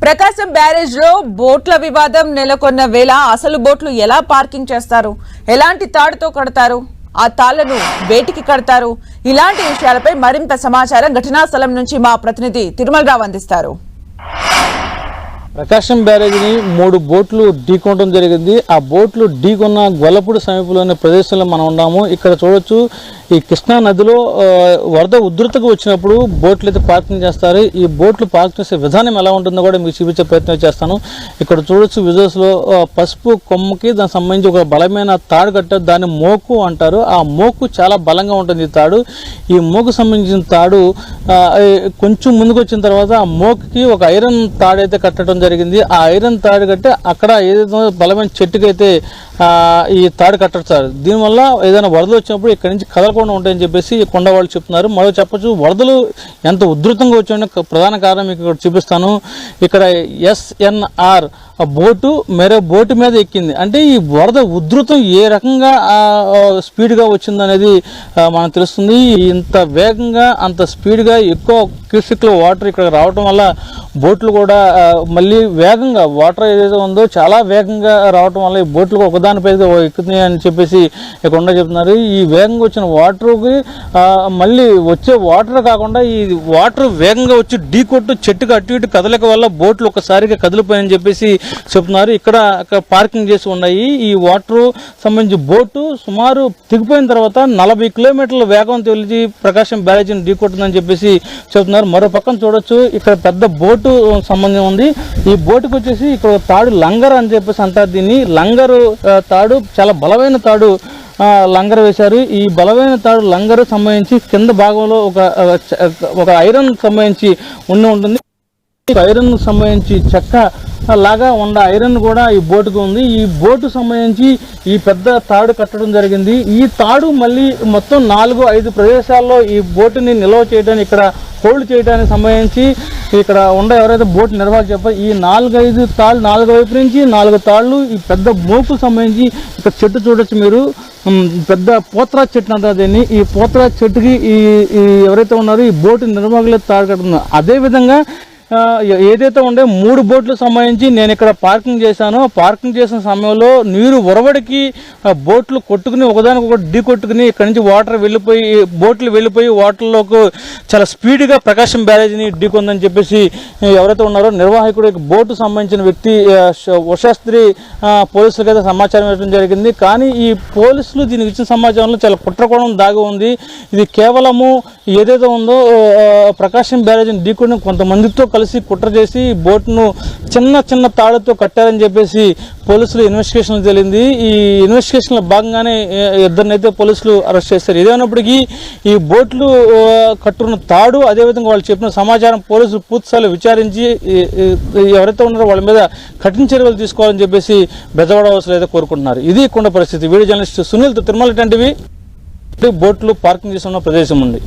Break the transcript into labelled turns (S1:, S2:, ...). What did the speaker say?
S1: ప్రకాశం barrage లో బోట్ల వివాదం నెలకొన్న వేళ అసలు బోట్లు ఎలా పార్కింగ్ చేస్తారు, ఎలాంటి తాడుతో కడతారు, ఆ తాళ్లను వేటికి కడతారు, ఇలాంటి విషయాలపై మరింత సమాచారం ఘటనా స్థలం నుంచి మా ప్రతినిధి తిరుమలరావు అందిస్తారు.
S2: ప్రకాశం బ్యారేజీని 3 బోట్లు ఢీకొనడం జరిగింది. ఆ బోట్లు ఢీకొన్న గొల్లపూడి సమీపంలోని ప్రదేశంలో మనం ఉన్నాము. ఇక్కడ చూడొచ్చు, ఈ కృష్ణా నదిలో వరద ఉధృతకు వచ్చినప్పుడు బోట్లు అయితే పార్కింగ్ చేస్తారు. ఈ బోట్లు పార్క్ చేసే విధానం ఎలా ఉంటుందో కూడా మీకు చూపించే ప్రయత్నం చేస్తాను. ఇక్కడ చూడొచ్చు విజువల్స్లో పసుపు కొమ్మకి దానికి సంబంధించి ఒక బలమైన తాడు కట్టారు. దాన్ని మోకు అంటారు. ఆ మోకు చాలా బలంగా ఉంటుంది. ఈ తాడు, ఈ మోకు సంబంధించిన తాడు కొంచెం ముందుకు వచ్చిన తర్వాత ఆ మోకుకి ఒక ఐరన్ తాడు అయితే కట్టడం జరిగింది. ఆ ఐరన్ తాడు కట్టి అక్కడ ఏదైతే బలమైన చెట్టుకైతే ఈ తాడు కట్టేస్తారు. దీనివల్ల ఏదైనా వరదలు వచ్చినప్పుడు ఇక్కడ నుంచి కదలకుండా ఉంటాయని చెప్పేసి కొండ వాళ్ళు చెప్తున్నారు. మరో చెప్పచ్చు, వరదలు ఎంత ఉధృతంగా వచ్చాయో ప్రధాన కారణం మీకు ఇక్కడ చూపిస్తాను. ఇక్కడ SNR బోటు మరో బోటు మీద ఎక్కింది. అంటే ఈ వరద ఉధృతం ఏ రకంగా స్పీడ్గా వచ్చిందనేది మనకు తెలుస్తుంది. ఇంత వేగంగా అంత స్పీడ్గా ఎక్కువ క్యూసెక్లో వాటర్ ఇక్కడ రావడం వల్ల బోట్లు కూడా మళ్ళీ వేగంగా వాటర్ ఏదైతే ఉందో చాలా వేగంగా రావడం వల్ల ఈ బోట్లు ఒకదానిపై ఎక్కుతున్నాయి అని చెప్పేసి ఇక్కడ చెప్తున్నారు. ఈ వేగంగా వచ్చిన వాటర్కి మళ్ళీ వచ్చే వాటర్ కాకుండా ఈ వాటర్ వేగంగా వచ్చి ఢీకొట్టు చెట్టుకు అటు ఇటు కదలిక వల్ల బోట్లు ఒకసారిగా కదిలిపోయాయని చెప్పేసి చెప్తున్నారు. ఇక్కడ పార్కింగ్ చేసి ఉన్నాయి. ఈ వాటర్ సంబంధించి బోటు సుమారు దిగిపోయిన తర్వాత 40 కిలోమీటర్ల వేగం తెలిసి ప్రకాశం బ్యారేజీని ఢీకొట్టిందని చెప్పేసి చెప్తున్నారు. మరో పక్కన చూడొచ్చు, ఇక్కడ పెద్ద బోటు సంబంధం ఉంది. ఈ బోటుకు వచ్చేసి ఇక్కడ తాడు లంగర్ అని చెప్పేసి అంటారు. దీన్ని లంగరు తాడు, చాలా బలమైన తాడు లంగర్ వేశారు. ఈ బలమైన తాడు లంగర్ సంబంధించి కింద భాగంలో ఒక ఐరన్ సంబంధించి ఉంటుంది. ఐరన్ సంబంధించి చెక్క లాగా ఉన్న ఐరన్ కూడా ఈ బోటుకు ఉంది. ఈ బోటు సంబంధించి ఈ పెద్ద తాడు కట్టడం జరిగింది. ఈ తాడు మళ్ళీ మొత్తం 4-5 ప్రదేశాల్లో ఈ బోటుని నిల్వ చేయడానికి, ఇక్కడ హోల్డ్ చేయడానికి సంబంధించి ఇక్కడ ఎవరైతే బోటు నిర్వాహకులు చెప్పారు. ఈ 4-5 తాళ్ళు, 4 వైపు నుంచి 4 తాళ్ళు ఈ పెద్ద మోకు సంబంధించి ఇక్కడ చెట్టు చూడొచ్చు మీరు, పెద్ద పోత్రా చెట్టు అంటారు దీన్ని. ఈ పోత్రా చెట్టుకి ఈ ఎవరైతే ఉన్నారో ఈ బోటు నిర్వాహకులు తాడు కట్టున్నారు. అదేవిధంగా ఏదైతే ఉండే 3 బోట్లకు సంబంధించి నేను ఇక్కడ పార్కింగ్ చేశాను. పార్కింగ్ చేసిన సమయంలో నీరు ఒరవడికి బోట్లు కొట్టుకుని ఒకదానికొకటి ఢీ కొట్టుకుని ఇక్కడ నుంచి వాటర్ వెళ్ళిపోయి బోట్లు వెళ్ళిపోయి వాటర్లోకి చాలా స్పీడ్గా ప్రకాశం బ్యారేజీని ఢీకొందని చెప్పేసి ఎవరైతే ఉన్నారో నిర్వాహకుడు బోటు సంబంధించిన వ్యక్తి ఉషాస్త్రి పోలీసులకు అయితే సమాచారం ఇవ్వడం జరిగింది. కానీ ఈ పోలీసులు దీనికి ఇచ్చిన సమాచారంలో చాలా కుట్రకోణం దాగి ఉంది. ఇది కేవలము ఏదైతే ఉందో ప్రకాశం బ్యారేజీని ఢీకొని కొంతమందితో కలిసి కుట్ర చేసి బోట్ను చిన్న తాడుతో కట్టారని చెప్పేసి పోలీసులు ఇన్వెస్టిగేషన్ తెలియంది. ఈ ఇన్వెస్టిగేషన్లో భాగంగానే 2 పోలీసులు అరెస్ట్ చేశారు. ఇదేమైనప్పటికీ ఈ బోట్లు కట్టుకున్న తాడు, అదేవిధంగా వాళ్ళు చెప్పిన సమాచారం పోలీసులు పూర్తిస్థాయిలో విచారించి ఎవరైతే ఉన్నారో వాళ్ళ మీద కఠిన చర్యలు తీసుకోవాలని చెప్పేసి బెజవాడ వాసులు అయితే కోరుకుంటున్నారు. ఇది కొండ పరిస్థితి. వీడియో జర్నలిస్ట్ సునీల్తో తిరుమల టీవీ బోట్లు పార్కింగ్ చేస్తున్న ప్రదేశం ఉంది.